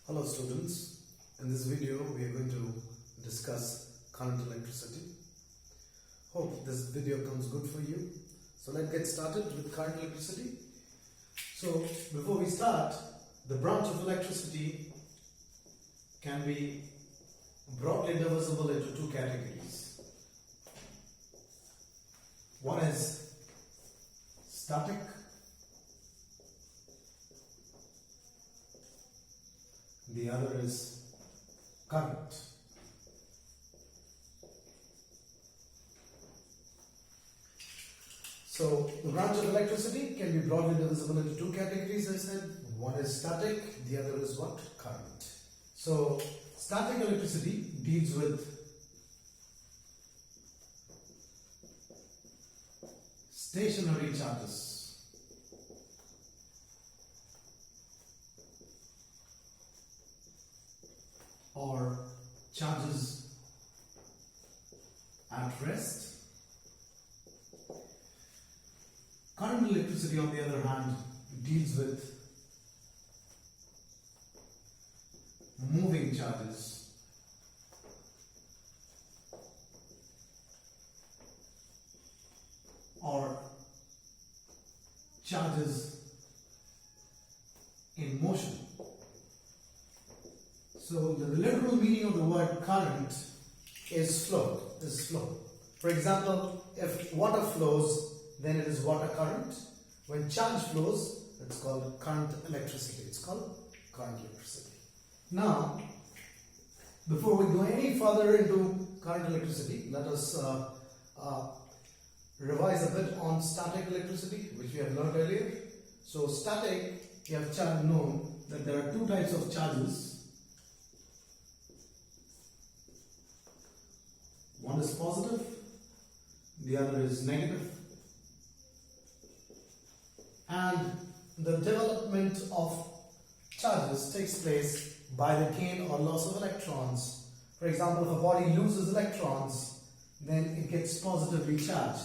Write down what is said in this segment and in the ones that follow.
Hello students, in this video we are going to discuss current electricity. Hope this video comes good for you. So let's get started with current electricity. So before we start, the branch of electricity can be broadly divisible into two categories. One is static the other is current. So the branch of electricity can be broadly divisible into two categories, I said. One is static, the other is what? Current. So static electricity deals with stationary charges. Or charges at rest. Current electricity, on the other hand, deals with moving charges or charges in motion. So the literal meaning of the word current is flow. For example, if water flows, then it is water current. When charge flows, it's called current electricity. Now, before we go any further into current electricity, let us revise a bit on static electricity, which we have learned earlier. So static, you have known that there are two types of charges. One is positive, the other is negative. And the development of charges takes place by the gain or loss of electrons. For example, if a body loses electrons, then it gets positively charged.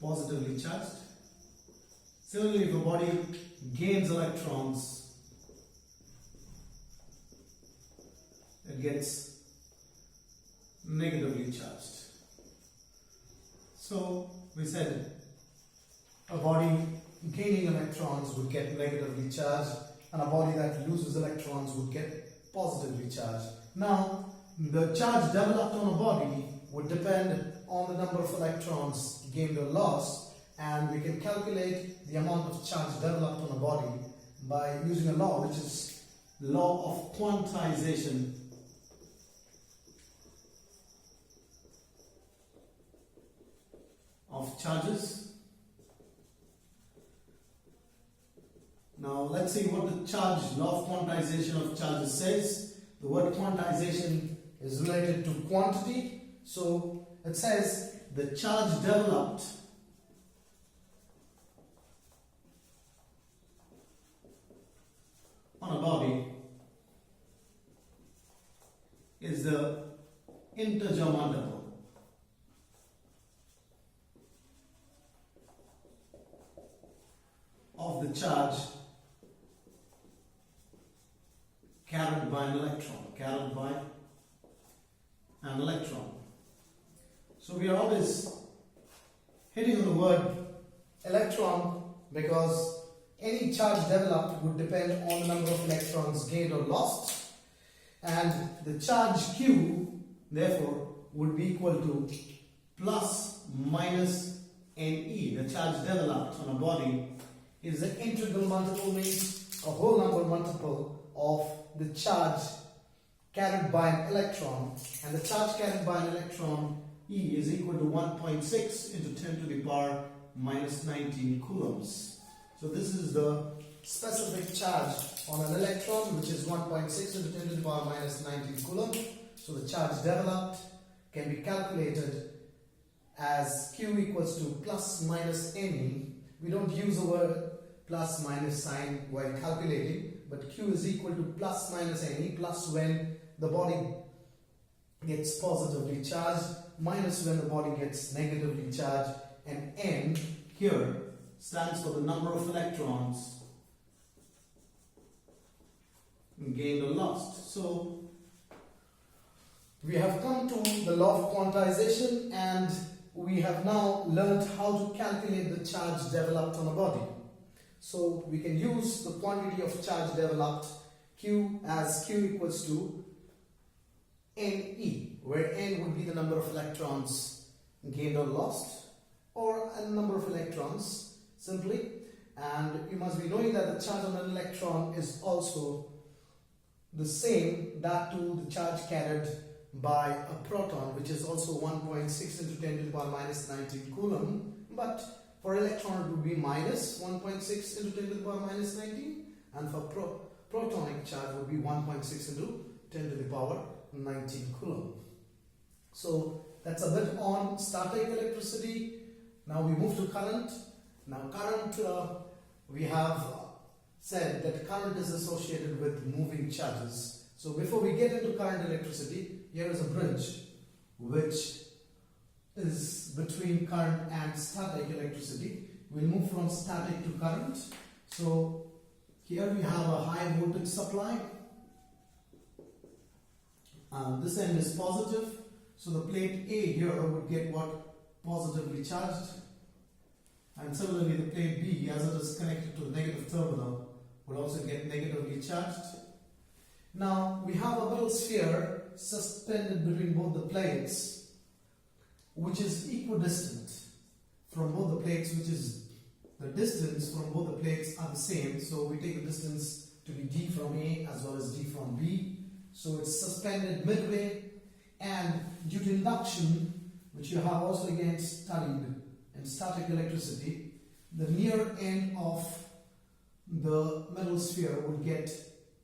Positively charged. Similarly, if a body gains electrons, it gets negatively charged. So we said a body gaining electrons would get negatively charged, and a body that loses electrons would get positively charged. Now, the charge developed on a body would depend on the number of electrons gained or lost, and we can calculate the amount of charge developed on a body by using a law, which is law of quantization of charges. Now let's see what the law of quantization of charges says. The word quantization is related to quantity. So it says the charge developed on a body is the integer multiple of the charge carried by an electron. So we are always hitting on the word electron because any charge developed would depend on the number of electrons gained or lost, and the charge Q therefore would be equal to plus minus Ne. The charge developed on a body is the integral multiple, means a whole number multiple of the charge carried by an electron, and the charge carried by an electron E is equal to 1.6 into 10 to the power minus 19 coulombs. So this is the specific charge on an electron, which is 1.6 into 10 to the power minus 19 coulomb. So the charge developed can be calculated as Q equals to plus minus Ne. We don't use the word plus minus sign while calculating, but Q is equal to plus minus Ne, plus when the body gets positively charged, minus when the body gets negatively charged, and N here stands for the number of electrons gained or lost. So we have come to the law of quantization, and we have now learned how to calculate the charge developed on a body. So we can use the quantity of charge developed Q as Q equals to NE, where N would be the number of electrons gained or lost, or a number of electrons simply. And you must be knowing that the charge on an electron is also the same that to the charge carried by a proton, which is also 1.6 into 10 to the power minus 19 coulomb. But for electron it would be minus 1.6 into 10 to the power minus 19, and for protonic charge would be 1.6 into 10 to the power 19 coulomb. So that's a bit on static electricity. Now we move to current. Now current, we have said that current is associated with moving charges. So before we get into current electricity, here is a bridge which is between current and static electricity. We'll move from static to current. So here we have a high voltage supply. This end is positive. So the plate A here would get what? Positively charged. And similarly the plate B, as it is connected to the negative terminal, would also get negatively charged. Now we have a metal sphere suspended between both the plates, which is equidistant from both the plates, which is the distance from both the plates are the same. So we take the distance to be d from A as well as d from B. So it's suspended midway, and due to induction, which you have also again studied in static electricity, the near end of the metal sphere would get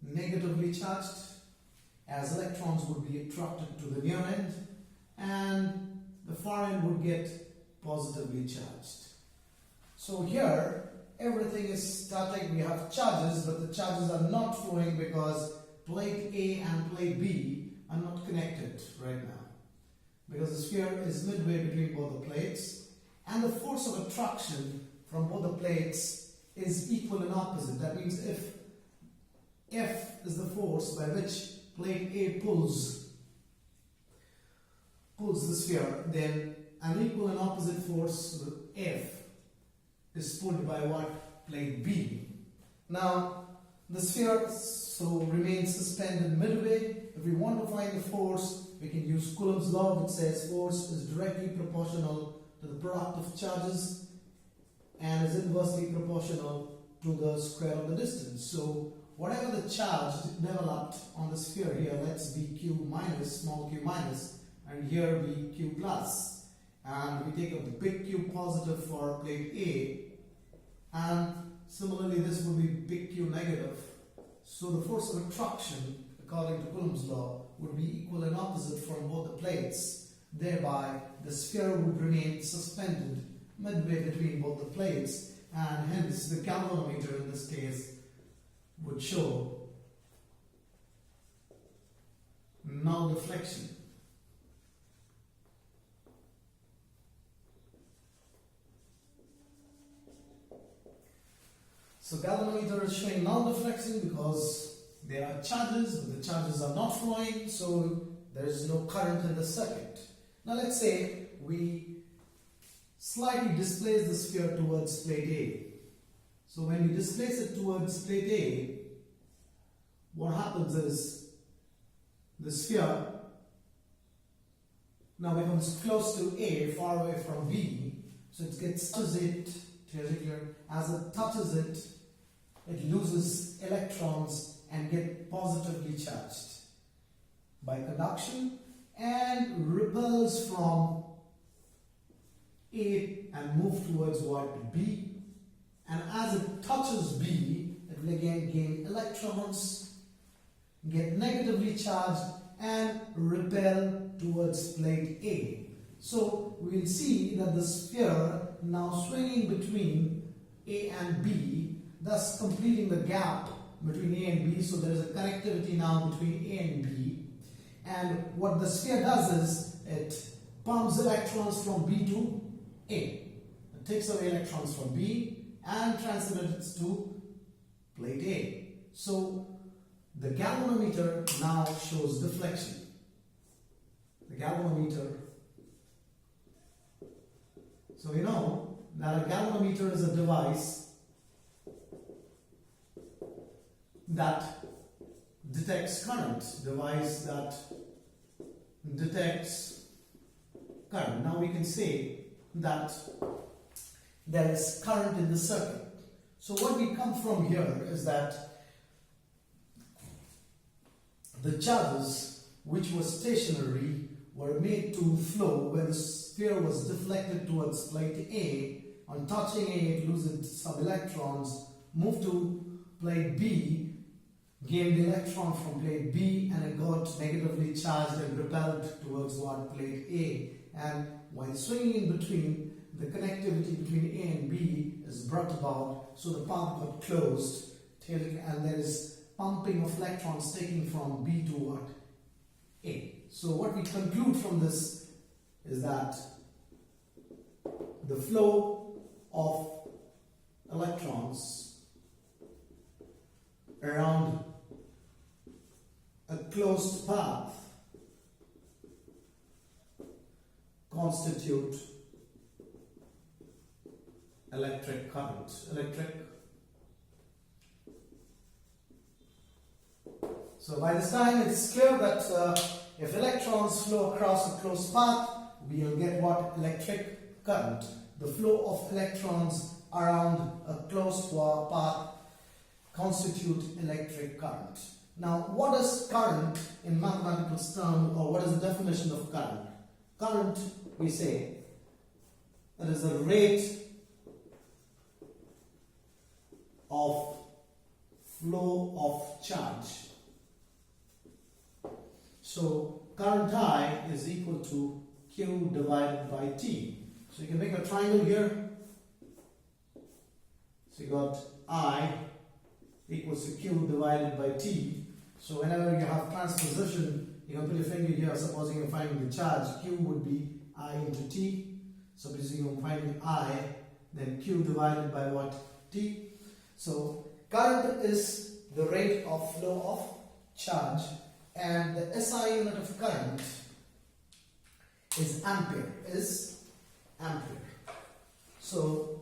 negatively charged, as electrons would be attracted to the near end, and the far end would get positively charged. So here everything is static. We have charges, but the charges are not flowing because plate A and plate B are not connected right now, because the sphere is midway between both the plates, and the force of attraction from both the plates is equal and opposite. That means if F is the force by which plate A pulls the sphere, then an equal and opposite force, F, is pulled by what? Plate B. Now the sphere remains suspended midway. If we want to find the force, we can use Coulomb's law, which says force is directly proportional to the product of charges and is inversely proportional to the square of the distance. So whatever the charge developed on the sphere here, let's be Q minus, small q minus, and here be Q plus. And we take a big Q positive for plate A, and similarly this would be big Q negative. So the force of attraction, according to Coulomb's law, would be equal and opposite from both the plates. Thereby, the sphere would remain suspended midway between both the plates, and hence the galvanometer in this case would show null deflection. So galvanometer is showing null deflection because there are charges, but the charges are not flowing, so there is no current in the circuit. Now let's say we slightly displace the sphere towards plate A. So when we displace it towards plate A, what happens is the sphere now becomes close to A, far away from B. So it touches it, as it touches it, it loses electrons and get positively charged by conduction and repels from A and move towards what? B. And as it touches B, it will again gain electrons, get negatively charged, and repel towards plate A. So we will see that the sphere now swinging between A and B, thus completing the gap between A and B. So there is a connectivity now between A and B. and what the sphere does is it pumps electrons from B to A. It takes away electrons from B and transfers it to plate A. So the galvanometer now shows deflection. The galvanometer. So we know that a galvanometer is a device that detects current. Device that detects current. Now we can say that there is current in the circuit. So what we come from here is that the charges which were stationary were made to flow when the sphere was deflected towards plate A. On touching A, it loses some electrons, moved to plate B, gained the electron from plate B, and it got negatively charged and repelled towards what? Plate A. And while swinging in between, the connectivity between A and B is brought about, so the path got closed, and there is pumping of electrons taking from B to what? A. So what we conclude from this is that the flow of electrons around a closed path constitute electric current. So by this time it's clear that if electrons flow across a closed path, we will get what? Electric current. The flow of electrons around a closed path constitute electric current. Now, what is current in mathematical terms, or what is the definition of current? Current, we say, that is the rate of flow of charge. So current I is equal to Q divided by T. So you can make a triangle here. So you got I equals to Q divided by T. So whenever you have transposition, you can put your finger here. Supposing you're finding the charge, Q would be I into T. Supposing you're finding I, then Q divided by what? T. So current is the rate of flow of charge, and the SI unit of current is ampere. So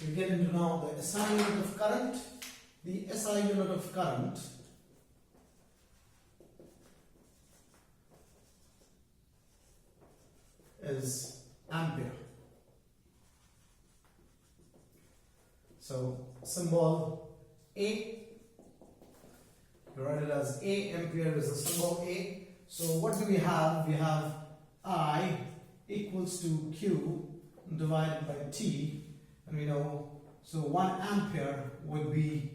we get into now the SI unit of current. The SI unit of current is ampere. So symbol A, you write it as A, ampere is the symbol A. So what do we have? We have I equals to Q divided by T, and we know, so 1 ampere would be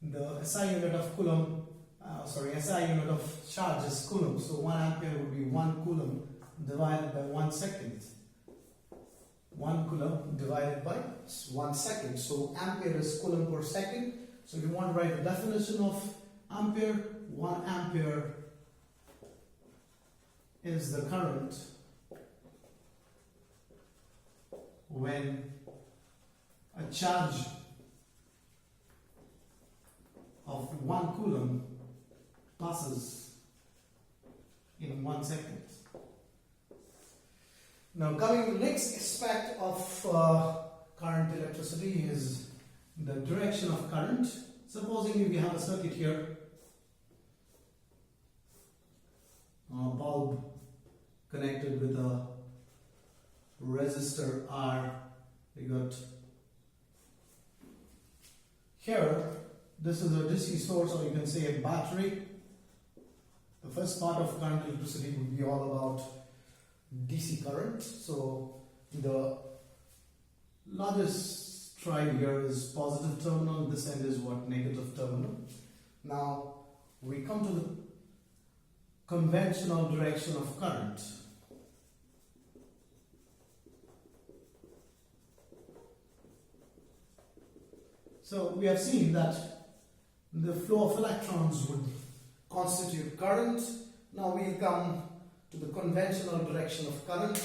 the SI unit of coulomb, SI unit of charge is coulomb, so 1 ampere would be 1 coulomb divided by 1 second. 1 coulomb divided by 1 second. So ampere is coulomb per second. So if you want to write the definition of ampere, 1 ampere is the current when a charge of 1 coulomb passes in 1 second. Now coming to the next aspect of current electricity is the direction of current. Supposing we have a circuit here, a bulb connected with a resistor R. We got here, this is a DC source, or you can say a battery. The first part of current electricity would be all about DC current. So the largest tried here is positive terminal, this end is what? Negative terminal. Now we come to the conventional direction of current. So we have seen that the flow of electrons would constitute current. Now we come to the conventional direction of current.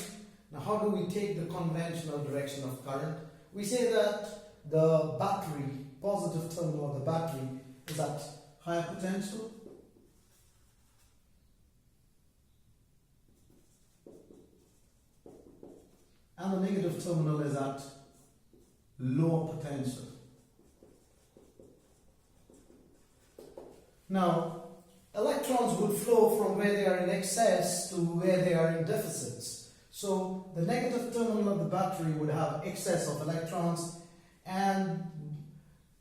Now how do we take the conventional direction of current? We say that the battery, positive terminal of the battery, is at higher potential. And the negative terminal is at lower potential. Now, electrons will flow from where they are in excess to where they are in deficits. So, the negative terminal of the battery would have excess of electrons, and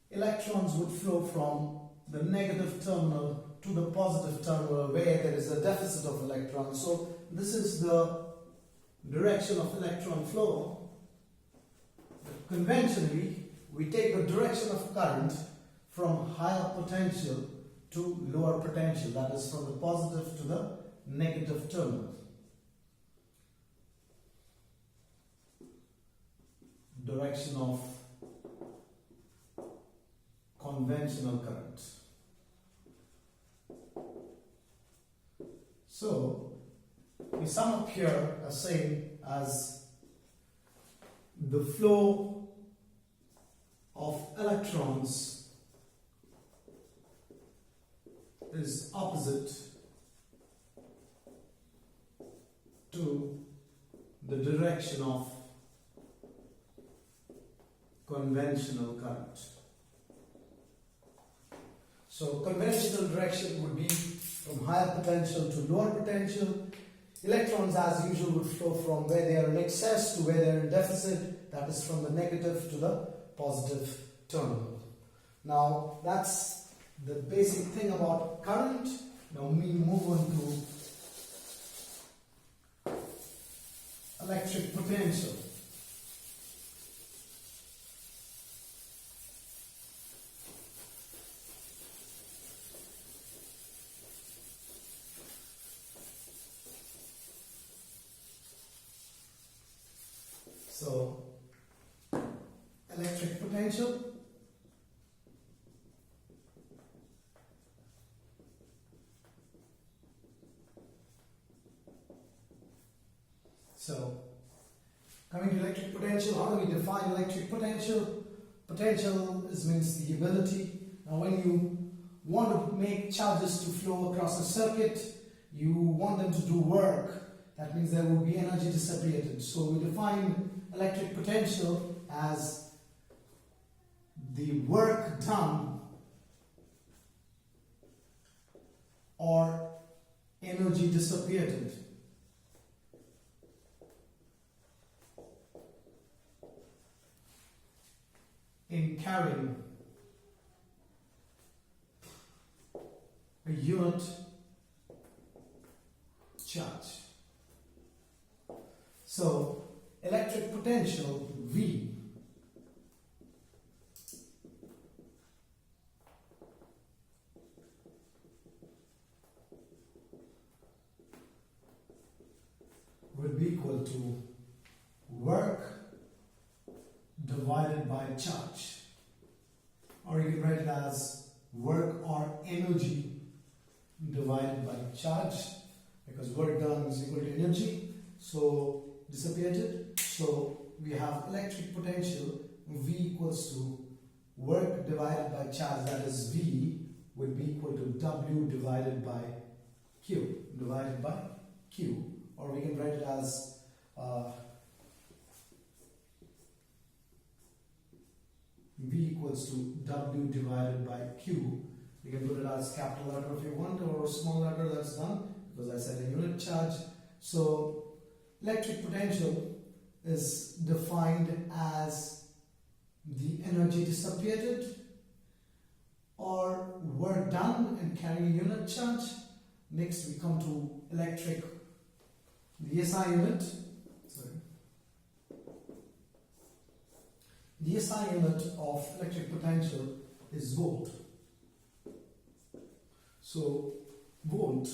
electrons would flow from the negative terminal to the positive terminal where there is a deficit of electrons. So, this is the direction of electron flow. Conventionally, we take the direction of current from higher potential to lower potential, that is from the positive to the negative terminal. Direction of conventional current. So we sum up here as saying as the flow of electrons is opposite to the direction of conventional current. So conventional direction would be from higher potential to lower potential. Electrons as usual would flow from where they are in excess to where they are in deficit, that is from the negative to the positive terminal. Now that's the basic thing about current. Now we move on to electric potential. So, electric potential. So, coming to electric potential, how do we define electric potential? Potential means the ability. Now, when you want to make charges to flow across a circuit, you want them to do work. That means there will be energy dissipated. So, we define electric potential as the work done or energy dissipated in carrying a unit charge. So, electric potential V would be equal to work divided by charge, or you can write it as work or energy divided by charge, because work done is equal to energy, so dissipated. So we have electric potential V equals to work divided by charge, that is V would be equal to W divided by Q, or we can write it as V equals to W divided by Q. You can put it as capital letter if you want, or small letter, that's done, because I said a unit charge. So electric potential is defined as the energy dissipated or work done in carrying a unit charge. Next we come to electric, the SI unit. The SI unit of electric potential is volt. So volt,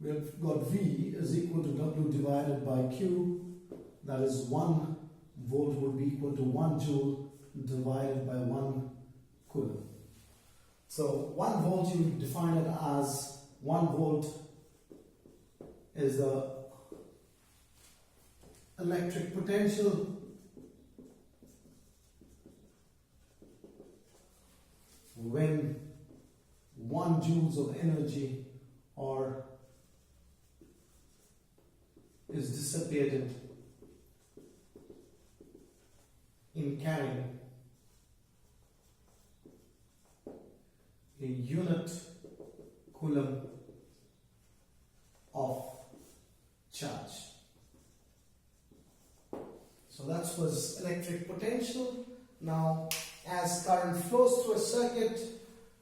we have got V is equal to W divided by Q, that is 1 volt would be equal to 1 joule divided by 1 coulomb. So 1 volt you define it as 1 volt is the electric potential when 1 joules of energy or is dissipated in carrying a unit coulomb of charge. So that was electric potential. Now, as current flows through a circuit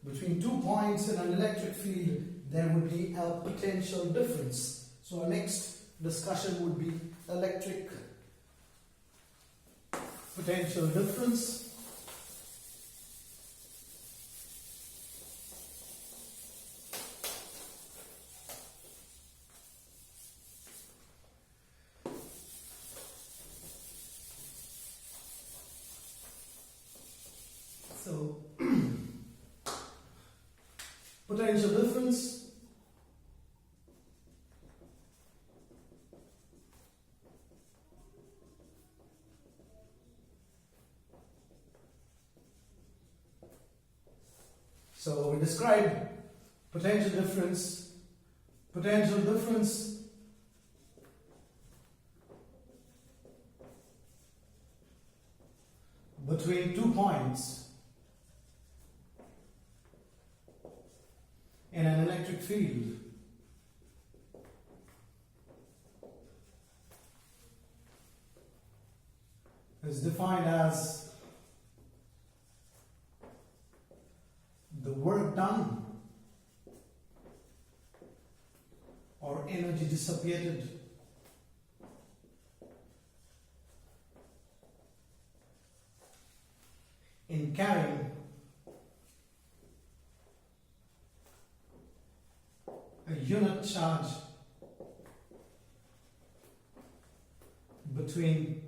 between 2 points in an electric field, there would be a potential difference. So our next discussion would be electric potential difference. So, potential difference so we describe potential difference between 2 points in an electric field is defined as the work done or energy dissipated in carrying a unit charge between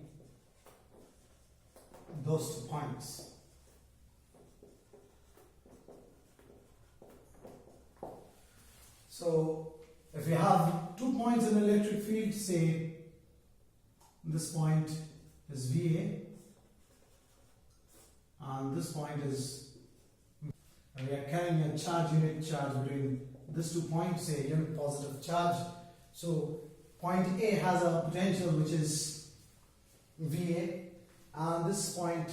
those 2 points. So if you have 2 points in an electric field, say this point is VA and this point is, and we are carrying a unit charge between these 2 points, say unit positive charge. So point A has a potential which is VA, and this point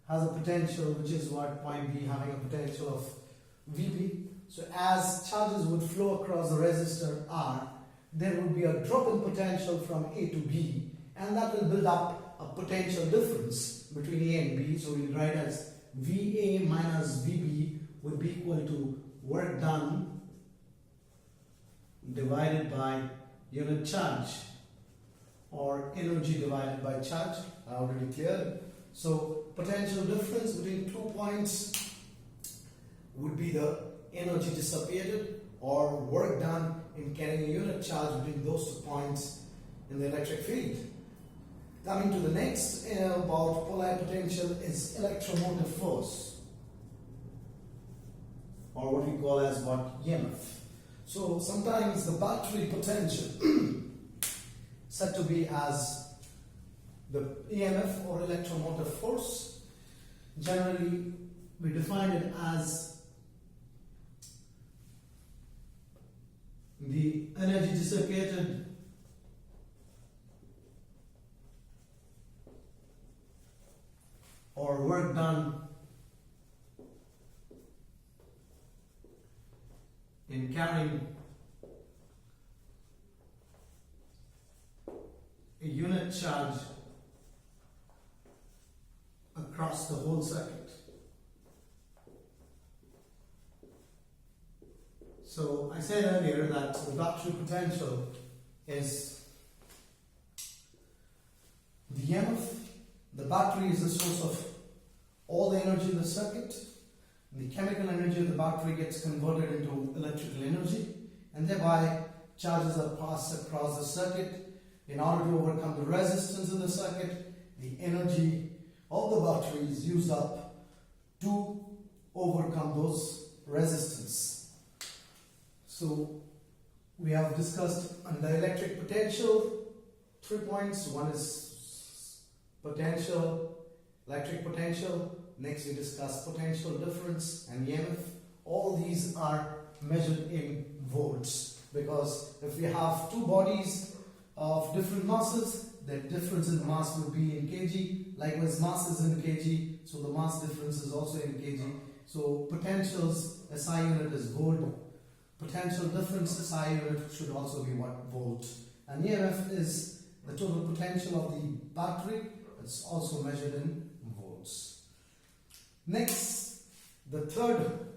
has a potential which is what point B having a potential of VB. So as charges would flow across the resistor R, there would be a drop in potential from A to B, and that will build up a potential difference between A and B. So we'll write as VA minus VB would be equal to work done divided by unit charge or energy divided by charge. I already cleared. So potential difference between 2 points would be the energy dissipated or work done in carrying a unit charge between those 2 points in the electric field. Coming to the next about polar potential is electromotive force, or what we call as what EMF. So sometimes the battery potential said to be as the EMF or electromotive force. Generally, we define it as the energy dissipated or work done in carrying a unit charge across the whole circuit. So I said earlier that the battery potential is the EMF. The battery is the source of the circuit. The chemical energy of the battery gets converted into electrical energy, and thereby charges are passed across the circuit. In order to overcome the resistance in the circuit, the energy of the battery is used up to overcome those resistance. So we have discussed under electric potential 3 points. One is potential, electric potential. Next we discuss potential difference and EMF. All these are measured in volts, because if we have two bodies of different masses, the difference in mass would be in kg. Likewise, mass is in kg, so the mass difference is also in kg. So potential's SI unit is volt. Potential difference SI unit should also be what? Volt. And EMF is the total potential of the battery. It's also measured in volts. Next, the third